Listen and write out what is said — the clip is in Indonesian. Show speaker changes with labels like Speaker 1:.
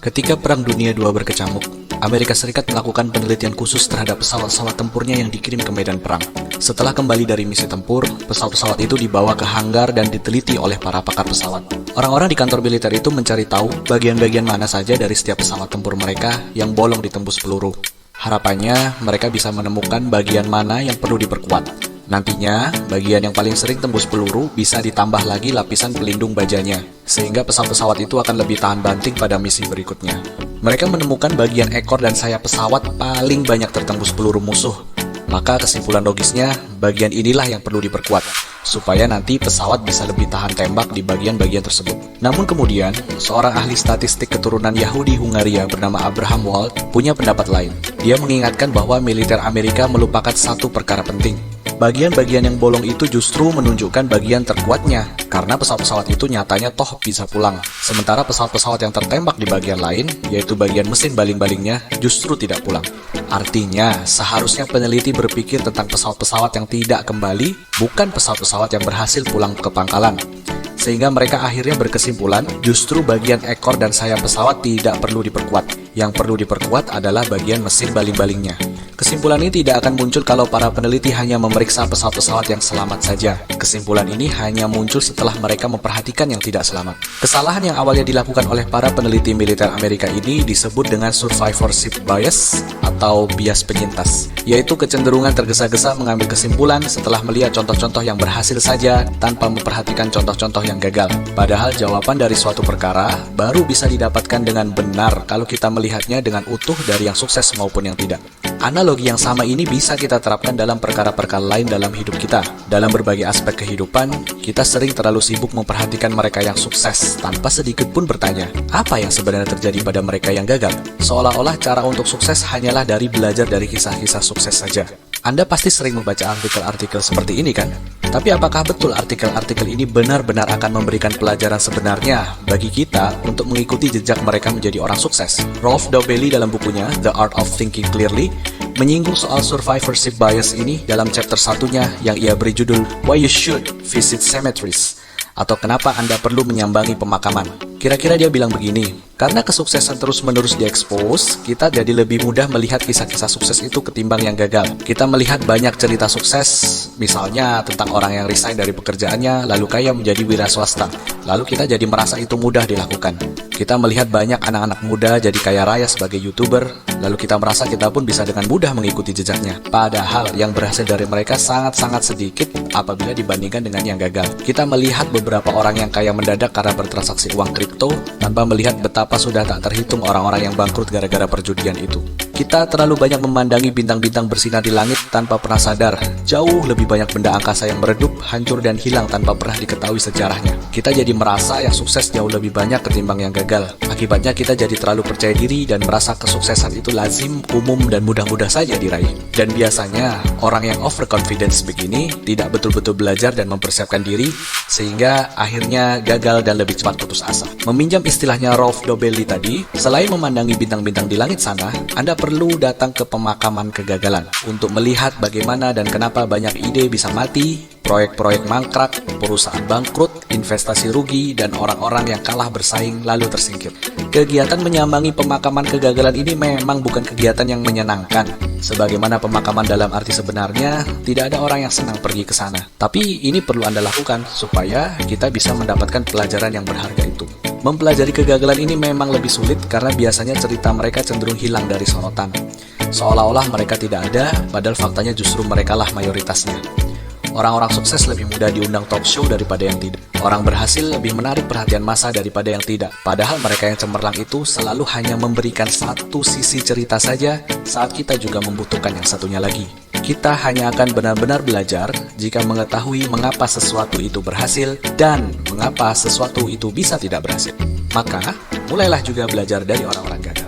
Speaker 1: Ketika Perang Dunia II berkecamuk, Amerika Serikat melakukan penelitian khusus terhadap pesawat-pesawat tempurnya yang dikirim ke medan perang. Setelah kembali dari misi tempur, pesawat-pesawat itu dibawa ke hanggar dan diteliti oleh para pakar pesawat. Orang-orang di kantor militer itu mencari tahu bagian-bagian mana saja dari setiap pesawat tempur mereka yang bolong ditembus peluru. Harapannya, mereka bisa menemukan bagian mana yang perlu diperkuat. Nantinya, bagian yang paling sering tembus peluru bisa ditambah lagi lapisan pelindung bajanya, sehingga pesawat-pesawat itu akan lebih tahan banting pada misi berikutnya. Mereka menemukan bagian ekor dan sayap pesawat paling banyak tertembus peluru musuh. Maka kesimpulan logisnya, bagian inilah yang perlu diperkuat, supaya nanti pesawat bisa lebih tahan tembak di bagian-bagian tersebut. Namun kemudian, seorang ahli statistik keturunan Yahudi Hungaria bernama Abraham Wald punya pendapat lain. Dia mengingatkan bahwa militer Amerika melupakan satu perkara penting. Bagian-bagian yang bolong itu justru menunjukkan bagian terkuatnya, karena pesawat-pesawat itu nyatanya toh bisa pulang. Sementara pesawat-pesawat yang tertembak di bagian lain, yaitu bagian mesin baling-balingnya, justru tidak pulang. Artinya, seharusnya peneliti berpikir tentang pesawat-pesawat yang tidak kembali, bukan pesawat-pesawat yang berhasil pulang ke pangkalan. Sehingga mereka akhirnya berkesimpulan, justru bagian ekor dan sayap pesawat tidak perlu diperkuat. Yang perlu diperkuat adalah bagian mesin baling-balingnya. Kesimpulan ini tidak akan muncul kalau para peneliti hanya memeriksa pesawat-pesawat yang selamat saja. Kesimpulan ini hanya muncul setelah mereka memperhatikan yang tidak selamat. Kesalahan yang awalnya dilakukan oleh para peneliti militer Amerika ini disebut dengan survivorship bias atau bias penyintas, yaitu kecenderungan tergesa-gesa mengambil kesimpulan setelah melihat contoh-contoh yang berhasil saja tanpa memperhatikan contoh-contoh yang gagal. Padahal jawaban dari suatu perkara baru bisa didapatkan dengan benar kalau kita melihatnya dengan utuh dari yang sukses maupun yang tidak. Analogi yang sama ini bisa kita terapkan dalam perkara-perkara lain dalam hidup kita. Dalam berbagai aspek kehidupan, kita sering terlalu sibuk memperhatikan mereka yang sukses tanpa sedikit pun bertanya, apa yang sebenarnya terjadi pada mereka yang gagal? Seolah-olah cara untuk sukses hanyalah dari belajar dari kisah-kisah sukses saja. Anda pasti sering membaca artikel-artikel seperti ini kan? Tapi apakah betul artikel-artikel ini benar-benar akan memberikan pelajaran sebenarnya bagi kita untuk mengikuti jejak mereka menjadi orang sukses? Rolf Dobelli dalam bukunya The Art of Thinking Clearly menyinggung soal survivorship bias ini dalam chapter satunya yang ia beri judul Why You Should Visit Cemeteries, atau kenapa Anda perlu menyambangi pemakaman. Kira-kira dia bilang begini, karena kesuksesan terus-menerus diekspos, kita jadi lebih mudah melihat kisah-kisah sukses itu ketimbang yang gagal. Kita melihat banyak cerita sukses, misalnya tentang orang yang resign dari pekerjaannya, lalu kaya menjadi wira swasta. Lalu kita jadi merasa itu mudah dilakukan. Kita melihat banyak anak-anak muda jadi kaya raya sebagai YouTuber, lalu kita merasa kita pun bisa dengan mudah mengikuti jejaknya. Padahal yang berhasil dari mereka sangat-sangat sedikit apabila dibandingkan dengan yang gagal. Kita melihat beberapa orang yang kaya mendadak karena bertransaksi uang kripto, tanpa melihat betapa sudah tak terhitung orang-orang yang bangkrut gara-gara perjudian itu. Kita terlalu banyak memandangi bintang-bintang bersinar di langit tanpa pernah sadar. Jauh lebih banyak benda angkasa yang meredup, hancur dan hilang tanpa pernah diketahui sejarahnya. Kita jadi merasa yang sukses jauh lebih banyak ketimbang yang gagal. Akibatnya kita jadi terlalu percaya diri dan merasa kesuksesan itu lazim, umum dan mudah-mudah saja diraih. Dan biasanya orang yang overconfidence begini tidak betul-betul belajar dan mempersiapkan diri, sehingga akhirnya gagal dan lebih cepat putus asa. Meminjam istilahnya Rolf Dobelli tadi, selain memandangi bintang-bintang di langit sana, Anda perlu datang ke pemakaman kegagalan untuk melihat bagaimana dan kenapa banyak ide bisa mati, proyek-proyek mangkrak, perusahaan bangkrut, investasi rugi, dan orang-orang yang kalah bersaing lalu tersingkir. Kegiatan menyambangi pemakaman kegagalan ini memang bukan kegiatan yang menyenangkan. Sebagaimana pemakaman dalam arti sebenarnya, tidak ada orang yang senang pergi ke sana. Tapi ini perlu Anda lakukan supaya kita bisa mendapatkan pelajaran yang berharga itu. Mempelajari kegagalan ini memang lebih sulit karena biasanya cerita mereka cenderung hilang dari sorotan. Seolah-olah mereka tidak ada, padahal faktanya justru merekalah mayoritasnya. Orang-orang sukses lebih mudah diundang talk show daripada yang tidak. Orang berhasil lebih menarik perhatian massa daripada yang tidak. Padahal mereka yang cemerlang itu selalu hanya memberikan satu sisi cerita saja saat kita juga membutuhkan yang satunya lagi. Kita hanya akan benar-benar belajar jika mengetahui mengapa sesuatu itu berhasil dan mengapa sesuatu itu bisa tidak berhasil. Maka, mulailah juga belajar dari orang-orang gagal.